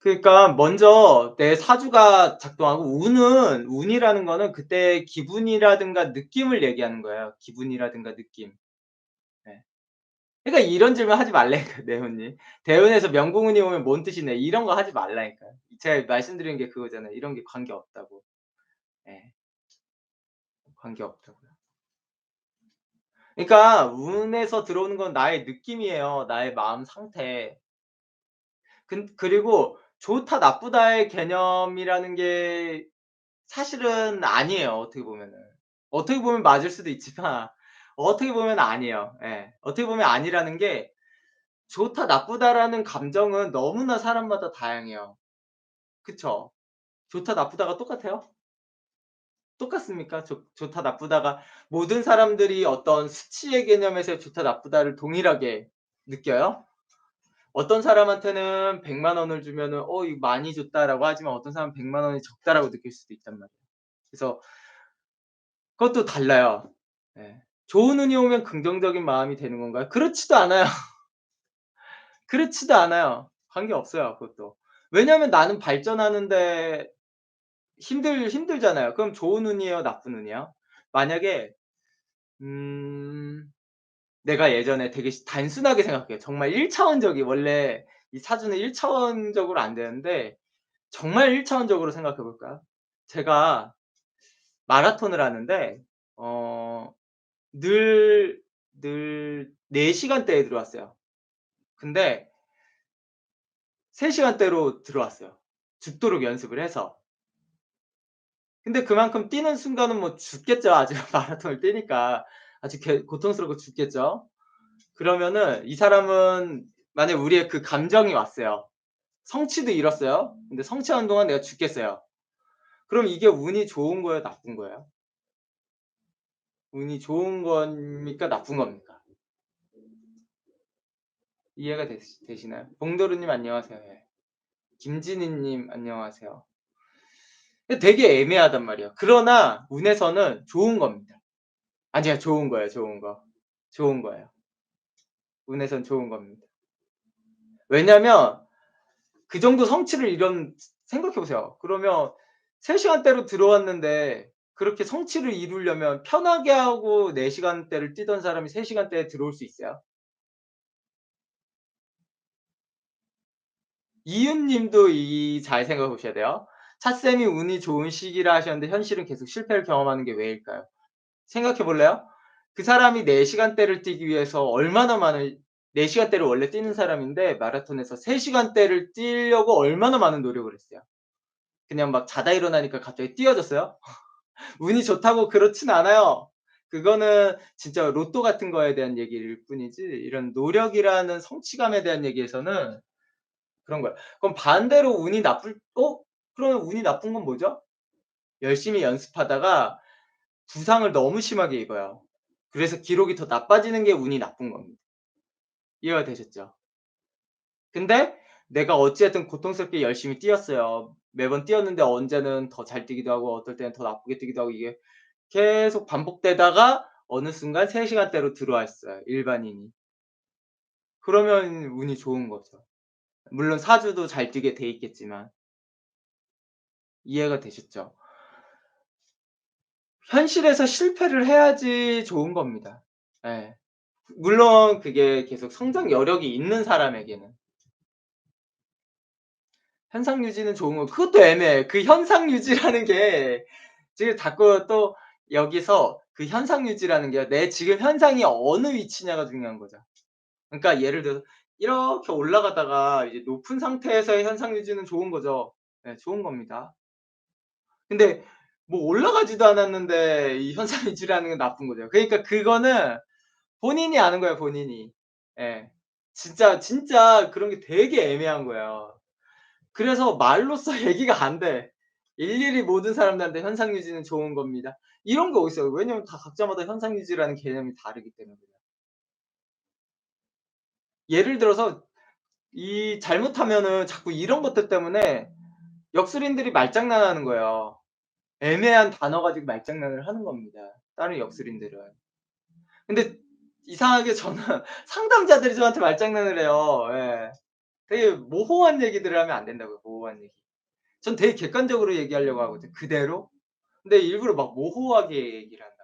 그러니까 먼저 내 사주가 작동하고 운이라는 거는 그때의 기분이라든가 느낌을 얘기하는 거예요. 기분이라든가 느낌. 예. 그러니까 이런 질문 하지 말라니까요, 대운이. 대운에서 명궁운이 오면 뭔 뜻이냐 이런 거 하지 말라니까요. 제가 말씀드리는 게 그거잖아요. 이런 게 관계없다고. 예. 관계없다고요. 그러니까 운에서 들어오는 건 나의 느낌이에요. 나의 마음 상태. 그리고 좋다 나쁘다의 개념이라는 게 사실은 아니에요, 어떻게 보면은. 어떻게 보면 맞을 수도 있지만 어떻게 보면 아니에요. 예. 어떻게 보면 아니라는 게 좋다 나쁘다라는 감정은 너무나 사람마다 다양해요. 그쵸? 좋다 나쁘다가 똑같아요? 똑같습니까? 좋다 나쁘다가 모든 사람들이 어떤 수치의 개념에서 좋다 나쁘다를 동일하게 느껴요? 어떤 사람한테는 1 0 0 원을 주면은 '어 이거 많이 줬다.'라고 하지만 어떤 사람은 1 0 0 원이 적다라고 느낄 수도 있단 말이에요. 그래서 그것도 달라요. 예. 좋은 운이 오면 긍정적인 마음이 되는 건가요? 그렇지도 않아요. 그렇지도 않아요. 관계없어요 그것도. 왜냐하면 나는 발전하는데 힘들잖아요. 그럼 좋은 운이에요, 나쁜 운이에요? 만약에 음 내가 예전에 되게 단순하게 생각해요. 정말 1 차원적이 원래 이 사주는 1 차원적으로 안 되는데 정말 1 차원적으로 생각해 볼까요? 제가 마라톤을 하는데 어 늘 늘 4 시간대에 들어왔어요. 근데 3 시간대로 들어왔어요. 죽도록 연습을 해서. 근데 그만큼 뛰는 순간은 뭐 죽겠죠. 아주 마라톤을 뛰니까. 아주 고통스럽고 죽겠죠. 그러면은 이 사람은 만약에 우리의 그 감정이 왔어요. 성취도 이뤘어요. 근데 성취하는 동안 내가 죽겠어요. 그럼 이게 운이 좋은 거예요, 나쁜 거예요? 운이 좋은 겁니까, 나쁜 겁니까? 이해가 되시나요? 봉도르 님 안녕하세요. 예. 김진희 님 안녕하세요. 되게 애매하단 말이에요. 그러나 운에서는 좋은 겁니다. 아니요. 좋은 거예요, 좋은 거. 좋은 거예요. 운에선 좋은 겁니다. 왜냐면 그 정도 성취를 생각해 보세요. 그러면 3 시간대로 들어왔는데 그렇게 성취를 이루려면 편하게 하고 4 시간대를 뛰던 사람이 3 시간대에 들어올 수 있어요? 이윤 님도 잘 생각해 보셔야 돼요. "차쌤이 운이 좋은 시기라 하셨는데 현실은 계속 실패를 경험하는 게 왜일까요?" 생각해 볼래요? 그 사람이 4 시간대를 뛰기 위해서 얼마나 많은 4 시간대를 원래 뛰는 사람인데 마라톤에서 3 시간대를 뛰려고 얼마나 많은 노력을 했어요. 그냥 막 자다 일어나니까 갑자기 뛰어졌어요? 운이 좋다고 그렇진 않아요. 그거는 진짜 로또 같은 거에 대한 얘기일 뿐이지 이런 노력이라는 성취감에 대한 얘기에서는 그런 거예요. 그럼 반대로 그러면 운이 나쁜 건 뭐죠? 열심히 연습하다가 부상을 너무 심하게 입어요. 그래서 기록이 더 나빠지는 게 운이 나쁜 겁니다. 이해가 되셨죠? 근데 내가 어찌 됐든 고통스럽게 열심히 뛰었어요. 매번 뛰었는데 언제는 더 잘 뛰기도 하고 어떨 때는 더 나쁘게 뛰기도 하고 이게 계속 반복되다가 어느 순간 3 시간대로 들어왔어요, 일반인이. 그러면 운이 좋은 거죠. 물론 사주도 잘 뛰게 돼 있겠지만. 이해가 되셨죠? 현실에서 실패를 해야지 좋은 겁니다. 예. 물론 그게 계속 성장 여력이 있는 사람에게는. 현상 유지는 좋은 거 그것도 애매해. 그 현상 유지라는 게 지금 자꾸 또 여기서 그 현상 유지라는 게 내 지금 현상이 어느 위치냐가 중요한 거죠. 그러니까 예를 들어서 이렇게 올라가다가 이제 높은 상태에서의 현상 유지는 좋은 거죠. 네 좋은 겁니다. 근데 뭐 올라가지도 않았는데 이 현상 유지라는 건 나쁜 거죠. 그러니까 그거는 본인이 아는 거예요, 본인이. 예. 진짜 그런 게 되게 애매한 거예요. 그래서 말로써 얘기가 안 돼. 일일이 모든 사람들한테 현상 유지는 좋은 겁니다. 이런 게 어딨어요. 왜냐면 다 각자마다 현상 유지라는 개념이 다르기 때문에 그래요. 예를 들어서 잘못하면은 자꾸 이런 것들 때문에 역술인들이 말장난하는 거예요. 애매한 단어 가지고 말장난을 하는 겁니다, 다른 역술인들은. 근데 이상하게 저는 상담자들이 저한테 말장난을 해요. 예. 되게 모호한 얘기들을 하면 안 된다고요, 모호한 얘기. 전 되게 객관적으로 얘기하려고 하거든요, 그대로. 근데 일부러 막 모호하게 얘기를 한다.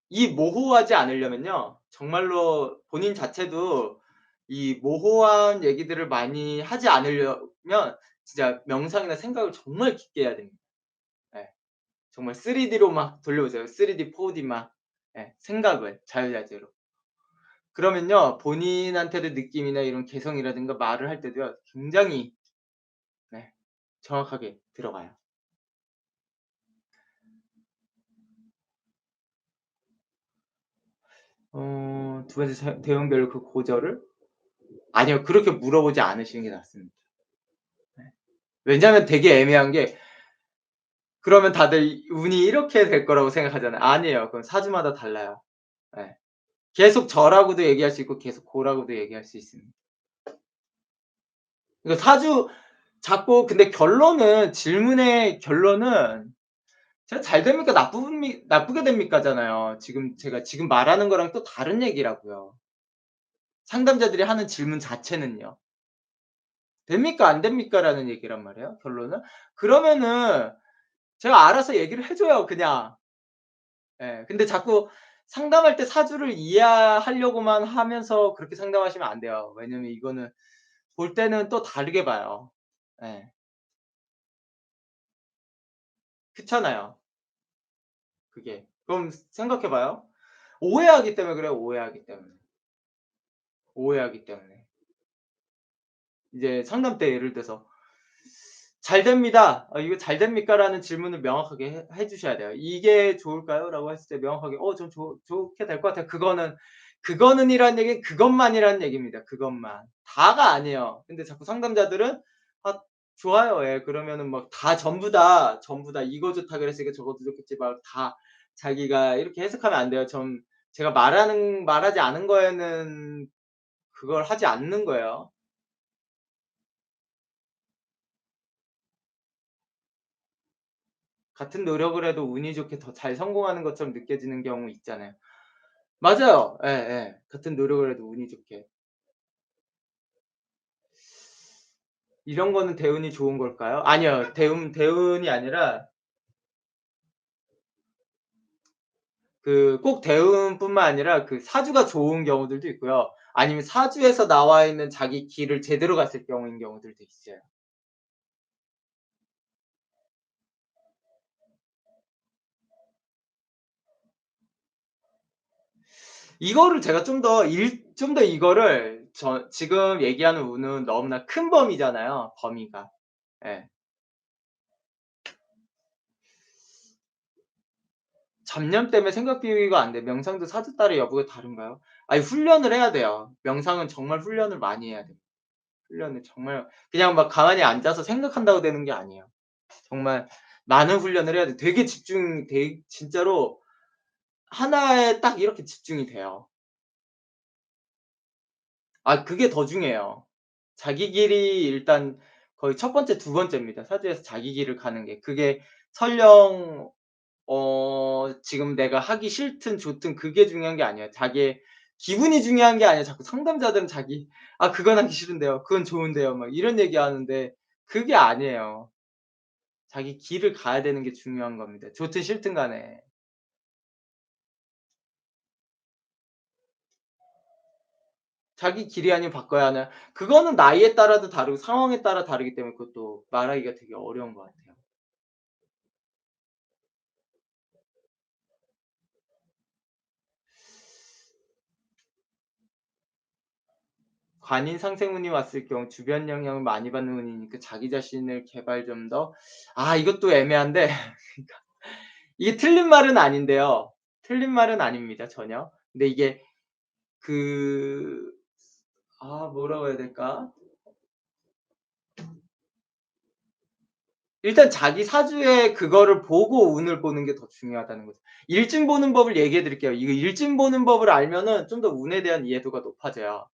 이 모호하지 않으려면요. 정말로 본인 자체도 이 모호한 얘기들을 많이 하지 않으려면 진짜 명상이나 생각을 정말 깊게 해야 됩니다. 예. 정말 3D로 막 돌려보세요. 3D, 4D 막 예 생각을 자유자재로. 그러면요. 본인한테도 느낌이나 이런 개성이라든가 말을 할 때도요. 굉장히 네 정확하게 들어가요. 두 번째 대응별로 그 고절을? 아니요. 그렇게 물어보지 않으시는 게 낫습니다. 네. 왜냐하면 되게 애매한 게 그러면 다들 운이 이렇게 될 거라고 생각하잖아요. 아니에요. 그건 사주마다 달라요. 예. 계속 저라고도 얘기할 수 있고 계속 고라고도 얘기할 수 있습니다. 그러니까 사주 자꾸 근데 결론은 질문의 결론은 제가 잘 됩니까 나쁘게 됩니까잖아요. 지금 제가 지금 말하는 거랑 또 다른 얘기라고요. 상담자들이 하는 질문 자체는요. "됩니까? 안 됩니까?"라는 얘기란 말이에요 결론은. 그러면은 제가 알아서 얘기를 해 줘요 그냥. 예. 근데 자꾸 상담할 때 사주를 이해하려고만 하면서 그렇게 상담하시면 안 돼요. 왜냐면 이거는 볼 때는 또 다르게 봐요. 예. 그렇잖아요 그게. 그럼 생각해 봐요. 오해하기 때문에 그래요, 오해하기 때문에. 오해하기 때문에. 이제 상담 때 예를 들어서 "잘 됩니다. 이거 잘 됩니까?"라는 질문을 명확하게 해 주셔야 돼요. "이게 좋을까요?"라고 했을 때 명확하게 전 좋게 될 것 같아요." 그거는이라는 얘기는 그것만이라는 얘기입니다, 그것만. 다가 아니에요. 근데 자꾸 상담자들은 "아 좋아요. 예." 그러면은 막 다 전부 다 "이거 좋다 그랬으니까 저것도 좋겠지." 막 다 자기가 이렇게 해석하면 안 돼요. 제가 말하지 않은 거에는 그걸 하지 않는 거예요. 같은 노력을 해도 운이 좋게 더 잘 성공하는 것처럼 느껴지는 경우 있잖아요. 맞아요. 예예. 같은 노력을 해도 운이 좋게. 이런 거는 대운이 좋은 걸까요? 아니요. 대운이 아니라 꼭 대운뿐만 아니라 그 사주가 좋은 경우들도 있고요. 아니면 사주에서 나와 있는 자기 길을 제대로 갔을 경우인 경우들도 있어요. 이거를 제가 좀 더 이거를 지금 얘기하는 운은 너무나 큰 범위잖아요, 범위가. 예. 잡념 때문에 생각 비우기가 안 돼 명상도 사주 따라 여부가 다른가요? 아니 훈련을 해야 돼요. 명상은 정말 훈련을 많이 해야 돼요. 훈련을 정말 그냥 막 가만히 앉아서 생각한다고 되는 게 아니에요. 정말 많은 훈련을 해야 돼. 진짜로 하나에 딱 이렇게 집중이 돼요. 그게 더 중요해요. 자기 길이 일단 거의 첫 번째, 두 번째입니다. 사주에서 자기 길을 가는 게. 그게 설령 지금 내가 하기 싫든 좋든 그게 중요한 게 아니에요. 자기의 기분이 중요한 게 아니에요. 자꾸 상담자들은 자기 "아 그건 하기 싫은데요. 그건 좋은데요." 막 이런 얘기하는데 그게 아니에요. 자기 길을 가야 되는 게 중요한 겁니다, 좋든 싫든 간에. 자기 길이 아니면 바꿔야 하나 그거는 나이에 따라도 다르고 상황에 따라 다르기 때문에 그것도 말하기가 되게 어려운 것 같아요. 관인 상생운이 왔을 경우 주변 영향을 많이 받는 운이니까 자기 자신을 개발 좀 더 이것도 애매한데 그러니까 이게 틀린 말은 아닌데요. 틀린 말은 아닙니다 전혀. 근데 이게 그 뭐라고 해야 될까? 일단 자기 사주에 그거를 보고 운을 보는 게 더 중요하다는 거죠. 일진 보는 법을 얘기해 드릴게요. 이거 일진 보는 법을 알면은 좀 더 운에 대한 이해도가 높아져요.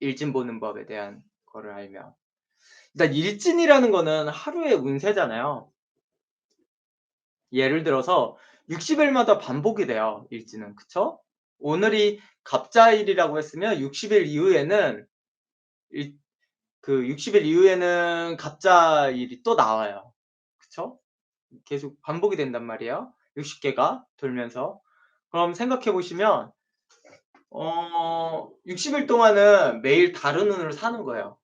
일진 보는 법에 대한 거를 알면. 일단 일진이라는 거는 하루의 운세잖아요. 예를 들어서 60 일마다 반복이 돼요 일진은. 그쵸? 오늘이 갑자일이라고 했으면 60일 이후에는 일 그 60일 이후에는 갑자일이 또 나와요. 그쵸? 계속 반복이 된단 말이에요, 60 개가 돌면서. 그럼 생각해 보시면 60일 동안은 매일 다른 운으로 사는 거예요.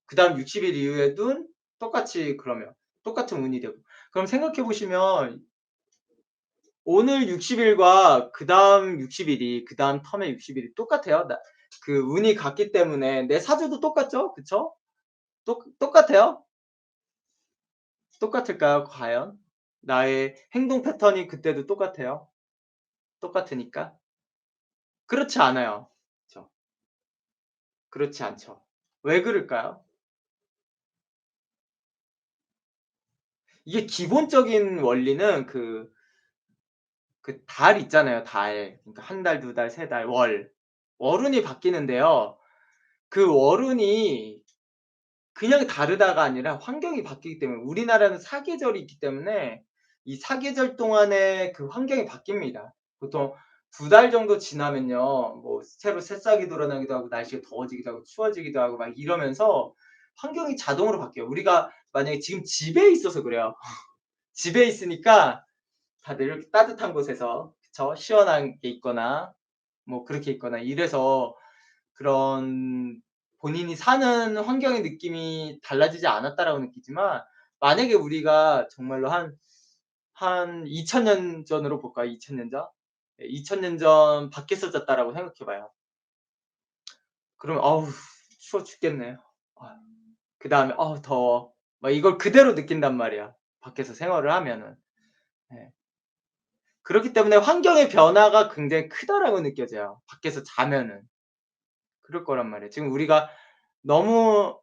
그다음 60일 이후에도 똑같이 그러면 똑같은 운이 되고. 그럼 생각해 보시면 오늘 60 일과 그다음 60 일이 그다음 텀의 60 일이 똑같아요. 그 운이 같기 때문에 내 사주도 똑같죠? 그쵸? 똑같아요? 똑같을까요 과연? 나의 행동 패턴이 그때도 똑같아요? 똑같으니까? 그렇지 않아요. 그쵸. 그렇지 않죠. 왜 그럴까요? 이게 기본적인 원리는 그 달 있잖아요, 달. 그러니까 한 달, 두 달, 세 달, 월. 월운이 바뀌는데요. 그 월운이 그냥 다르다가 아니라 환경이 바뀌기 때문에 우리나라는 사계절이 있기 때문에 이 사계절 동안에 그 환경이 바뀝니다. 보통 두 달 정도 지나면요. 뭐 새로 새싹이 돋아나기도 하고 날씨가 더워지기도 하고 추워지기도 하고 막 이러면서 환경이 자동으로 바뀌어요. 우리가 만약에 지금 집에 있어서 그래요. 집에 있으니까 다들 이렇게 따뜻한 곳에서 그쵸? 시원한 게 있거나 뭐 그렇게 있거나 이래서 그런 본인이 사는 환경의 느낌이 달라지지 않았다라고 느끼지만 만약에 우리가 정말로 한 2000년 전으로 볼까요? 2000년 전? 예 2000년 전 밖에서 잤다라고 생각해 봐요. 그러면 '어우 추워 죽겠네. 아' 그다음에 '어우 더워.' 막 이걸 그대로 느낀단 말이야 밖에서 생활을 하면은. 예. 그렇기 때문에 환경의 변화가 굉장히 크다라고 느껴져요 밖에서 자면은. 그럴 거란 말이에요. 지금 우리가 너무,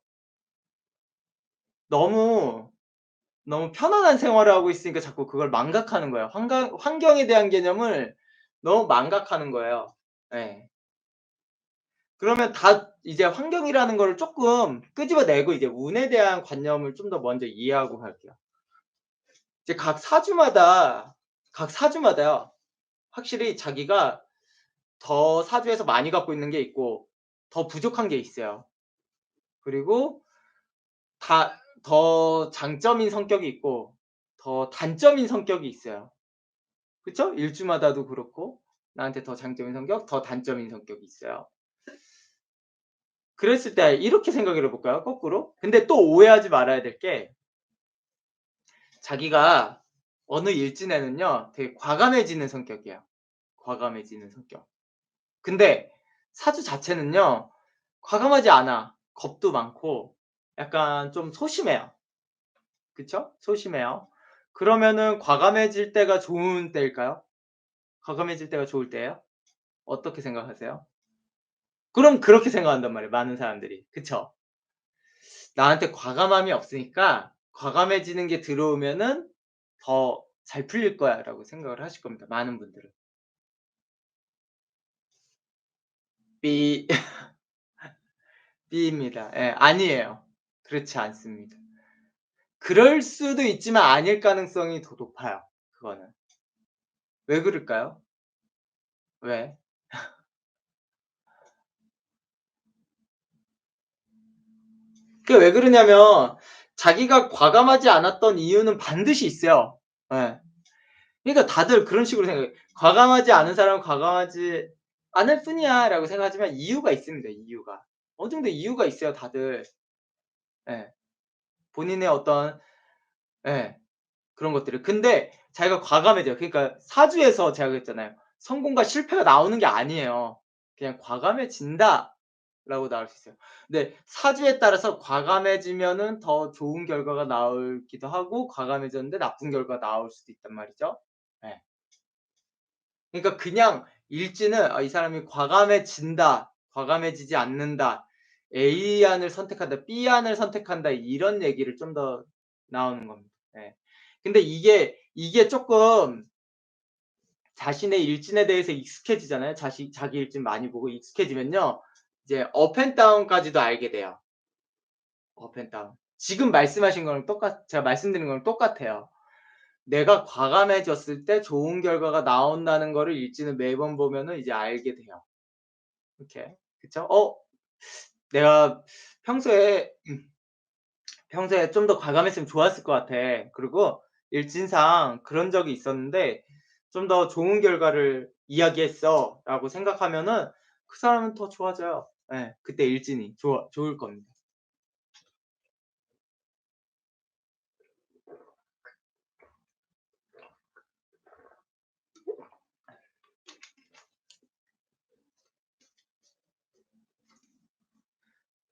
너무, 너무 편안한 생활을 하고 있으니까 자꾸 그걸 망각하는 거예요. 환경에 대한 개념을 너무 망각하는 거예요. 예. 그러면 다 이제 환경이라는 거를 쪼끔 끄집어내고 이제 운에 대한 관념을 좀 더 먼저 이해하고 갈게요. 이제 각 사주마다요. 확실히 자기가 더 사주에서 많이 갖고 있는 게 있고 더 부족한 게 있어요. 그리고 더 장점인 성격이 있고 더 단점인 성격이 있어요. 그쵸? 일주마다도 그렇고 나한테 더 장점인 성격, 더 단점인 성격이 있어요. 그랬을 때 이렇게 생각을 해 볼까요? 거꾸로? 근데 또 오해하지 말아야 될 게 자기가 어느 일진에는요 되게 과감해지는 성격이에요. 과감해지는 성격. 근데 사주 자체는요 과감하지 않아. 겁도 많고 약간 좀 소심해요. 그쵸? 소심해요. 그러면은 과감해질 때가 좋은 때일까요? 과감해질 때가 좋을 때예요? 어떻게 생각하세요? 그럼 그렇게 생각한단 말이에요, 많은 사람들이. 그쵸? 나한테 과감함이 없으니까 과감해지는 게 들어오면은 '더 잘 풀릴 거야.'라고 생각을 하실 겁니다, 많은 분들은. 삐 삐입니다. 예 아니에요. 그렇지 않습니다. 그럴 수도 있지만 아닐 가능성이 더 높아요, 그거는. 왜 그럴까요? 왜? 그게 왜 그러냐면 자기가 과감하지 않았던 이유는 반드시 있어요. 예. 그러니까 다들 그런 식으로 생각해요. '과감하지 않은 사람은 과감하지 않을 뿐이야.'라고 생각하지만 이유가 있습니다, 이유가. 어느 정도 이유가 있어요, 다들. 예. 본인의 어떤 예. 그런 것들을. 근데 자기가 과감해져요. 그러니까 사주에서 제가 그랬잖아요. 성공과 실패가 나오는 게 아니에요. 그냥 "과감해진다."라고 나올 수 있어요. 근데 사주에 따라서 과감해지면은 더 좋은 결과가 나오기도 하고 과감해졌는데 나쁜 결과가 나올 수도 있단 말이죠. 예. 그러니까 그냥 일지는 '아 이 사람이 과감해진다. 과감해지지 않는다. A 안을 선택한다. B 안을 선택한다.' 이런 얘기를 좀 더 나오는 겁니다. 예. 근데 이게 쪼끔 자신의 일진에 대해서 익숙해지잖아요. 자기 일진 많이 보고 익숙해지면요. 이제 업 앤 다운까지도 알게 돼요. 업 앤 다운. 지금 말씀하신 거랑 제가 말씀드린 거랑 똑같아요. 내가 과감해졌을 때 좋은 결과가 나온다는 거를 일지는 매번 보면은 이제 알게 돼요. 이렇게. 그쵸? 내가 평소에 평소에 좀 더 과감했으면 좋았을 것 같아. 그리고 일진상 그런 적이 있었는데 '좀 더 좋은 결과를 이야기했어.'라고 생각하면은 그 사람은 더 좋아져요. 예. 그때 일진이 좋을 겁니다.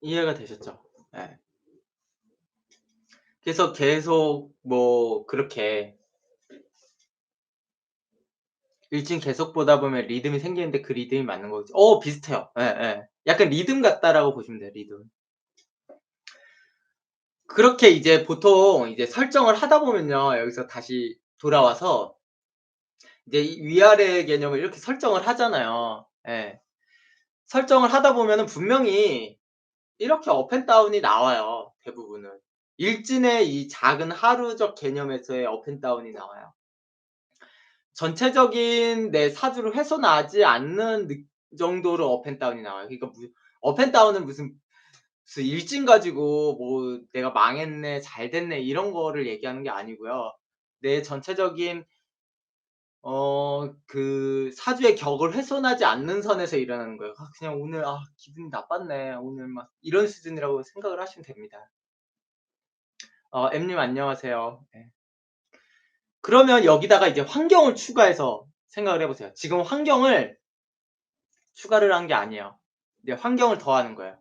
이해가 되셨죠? 예. 그래서 계속 뭐 그렇게 일진 계속 보다 보면 리듬이 생기는데 그 리듬이 맞는 거죠. 비슷해요. 예예. 약간 리듬 같다라고 보시면 돼요, 리듬. 그렇게 이제 보통 이제 설정을 하다 보면요. 여기서 다시 돌아와서 이제 이 위아래 개념을 이렇게 설정을 하잖아요. 예. 설정을 하다 보면은 분명히 이렇게 업 앤 다운이 나와요, 대부분은. 일진의 이 작은 하루적 개념에서의 업 앤 다운이 나와요. 전체적인 내 사주를 훼손하지 않는 정도로 업 앤 다운이 나와요. 그러니까 업 앤 다운은 무슨 일진 가지고 뭐 '내가 망했네. 잘 됐네.' 이런 거를 얘기하는 게 아니고요. 내 전체적인 그 사주의 격을 훼손하지 않는 선에서 일어나는 거예요. 그냥 오늘 기분이 나빴네. 오늘 막 이런 수준이라고 생각을 하시면 됩니다. 엠님 안녕하세요. 네. 그러면 여기다가 이제 환경을 추가해서 생각을 해 보세요. 지금 환경을 추가를 한 게 아니에요. 이제 환경을 더하는 거예요.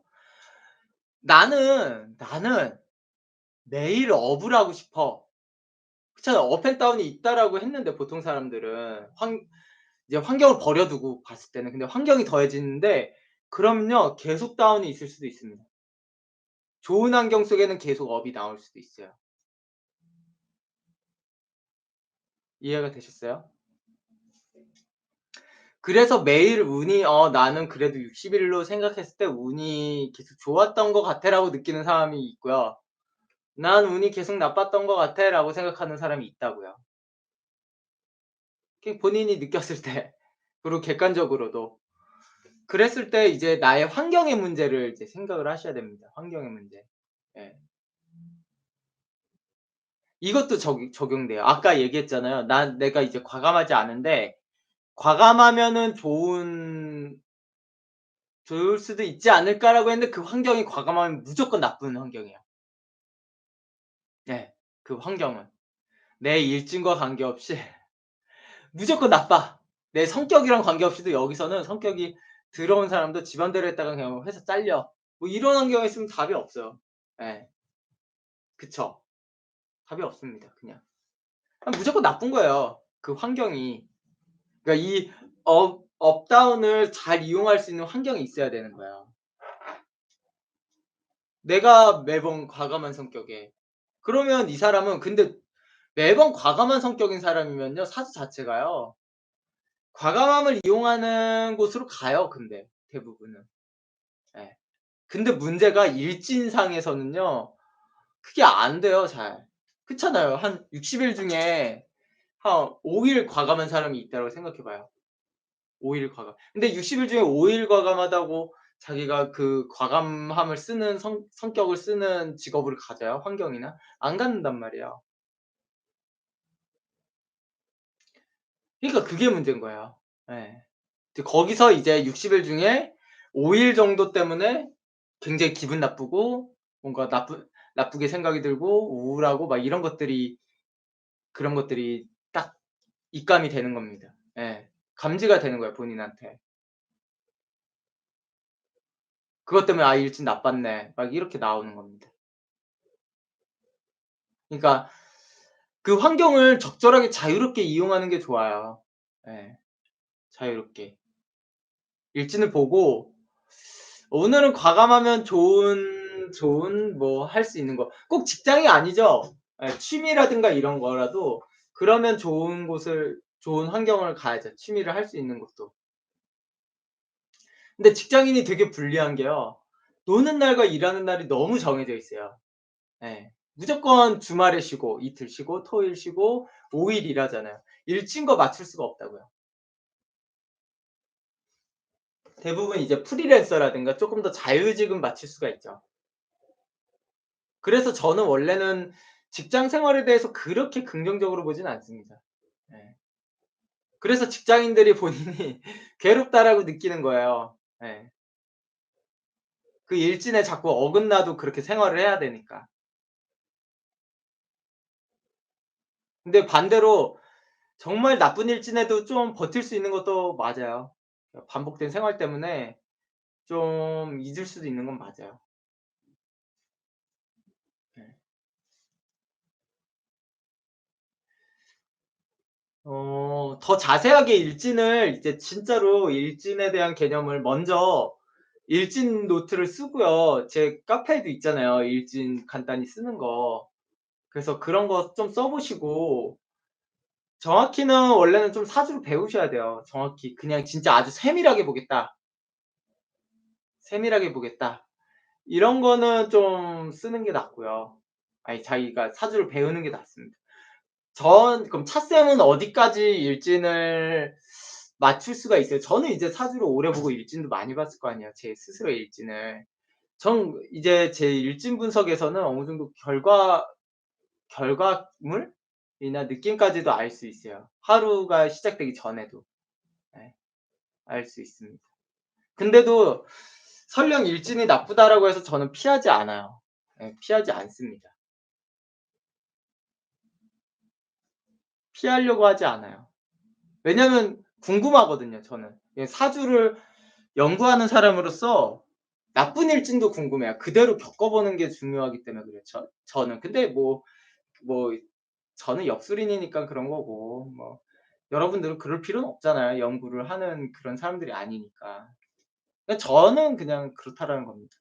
나는 매일 업을 하고 싶어. 그렇잖아요. 업 앤 다운이 있다라고 했는데 보통 사람들은 이제 환경을 버려 두고 봤을 때는. 근데 환경이 더해지는데 그럼요 계속 다운이 있을 수도 있습니다. 좋은 환경 속에는 계속 업이 나올 수도 있어요. 이해가 되셨어요? 그래서 매일 운이 '나는 그래도 60 일로 생각했을 때 운이 계속 좋았던 것 같아.'라고 느끼는 사람이 있고요. '난 운이 계속 나빴던 것 같아.'라고 생각하는 사람이 있다고요. 그게 본인이 느꼈을 때 그리고 객관적으로도. 그랬을 때 이제 나의 환경의 문제를 이제 생각을 하셔야 됩니다, 환경의 문제. 예. 이것도 적용돼요. 아까 얘기했잖아요. 내가 이제 과감하지 않은데 과감하면은 좋을 수도 있지 않을까라고 했는데 그 환경이 과감하면 무조건 나쁜 환경이에요. 예. 그 환경은. 내 일진과 관계없이 무조건 나빠. 내 성격이랑 관계없이도 여기서는 성격이 더러운 사람도 지 맘대로 했다가 그냥 회사 잘려. 뭐 이런 환경에 있으면 답이 없어요. 예. 그쵸. 답이 없습니다 그냥. 무조건 나쁜 거예요, 그 환경이. 그러니까 이 업다운을 잘 이용할 수 있는 환경이 있어야 되는 거야. 내가 매번 과감한 성격에. 그러면 이 사람은 근데 매번 과감한 성격인 사람이면요 사주 자체가요 과감함을 이용하는 곳으로 가요 근데 대부분은. 예. 근데 문제가 일진상에서는요 그게 안 돼요 잘. 그렇잖아요. 한 60일 중에 한 5일 과감한 사람이 있다고 생각해 봐요. 5일 과감. 근데 60일 중에 5일 과감하다고 자기가 그 과감함을 쓰는 성격을 쓰는 직업을 가져요? 환경이나? 안 갖는단 말이에요. 그러니까 그게 문제인 거예요. 예. 이제 거기서 이제 60일 중에 5일 정도 때문에 굉장히 기분 나쁘고 뭔가 나쁘게 생각이 들고 우울하고 막 이런 것들이 그런 것들이 딱 입감이 되는 겁니다. 예. 감지가 되는 거예요 본인한테. 그것 때문에 '아 일진 나빴네.' 막 이렇게 나오는 겁니다. 그러니까 그 환경을 적절하게 자유롭게 이용하는 게 좋아요. 예. 자유롭게. 일진을 보고 오늘은 과감하면 좋은 뭐 할 수 있는 거 꼭 직장이 아니죠. 예 취미라든가 이런 거라도 그러면 좋은 환경을 가야죠, 취미를 할 수 있는 곳도. 근데 직장인이 되게 불리한 게요. 노는 날과 일하는 날이 너무 정해져 있어요. 예. 무조건 주말에 쉬고 이틀 쉬고 토일 쉬고 5일 일하잖아요. 일진 거 맞출 수가 없다고요. 대부분 이제 프리랜서라든가 쪼끔 더 자유직은 맞출 수가 있죠. 그래서 저는 원래는 직장 생활에 대해서 그렇게 긍정적으로 보진 않습니다. 예. 그래서 직장인들이 본인이 '괴롭다.'라고 느끼는 거예요. 예. 그 일진에 자꾸 어긋나도 그렇게 생활을 해야 되니까. 근데 반대로 정말 나쁜 일진에도 좀 버틸 수 있는 것도 맞아요. 반복된 생활 때문에 좀 잊을 수도 있는 건 맞아요. 네. 더 자세하게 일진을 이제 진짜로 일진에 대한 개념을 먼저 일진 노트를 쓰고요. 제 카페에도 있잖아요, 일진 간단히 쓰는 거. 그래서 그런 거 좀 써 보시고 정확히는 원래는 좀 사주를 배우셔야 돼요. 정확히 그냥 진짜 아주 세밀하게 보겠다, 세밀하게 보겠다. 이런 거는 좀 쓰는 게 낫고요. 아니 자기가 사주를 배우는 게 낫습니다. 그럼 차쌤은 어디까지 일진을 맞출 수가 있어요? 저는 이제 사주를 오래 보고 일진도 많이 봤을 거 아니에요, 제 스스로의 일진을. 전 이제 제 일진 분석에서는 어느 정도 결과물이나 느낌까지도 알 수 있어요. 하루가 시작되기 전에도. 예. 알 수 있습니다. 근데도 설령 일진이 나쁘다라고 해서 저는 피하지 않아요. 예 피하지 않습니다. 피하려고 하지 않아요. 왜냐면 궁금하거든요 저는. 예 사주를 연구하는 사람으로서 나쁜 일진도 궁금해요. 그대로 겪어 보는 게 중요하기 때문에 그래요 저는. 근데 뭐 저는 역술인이니까 그런 거고 뭐 여러분들은 그럴 필요는 없잖아요. 연구를 하는 그런 사람들이 아니니까. 그냥 저는 그냥 그렇다라는 겁니다.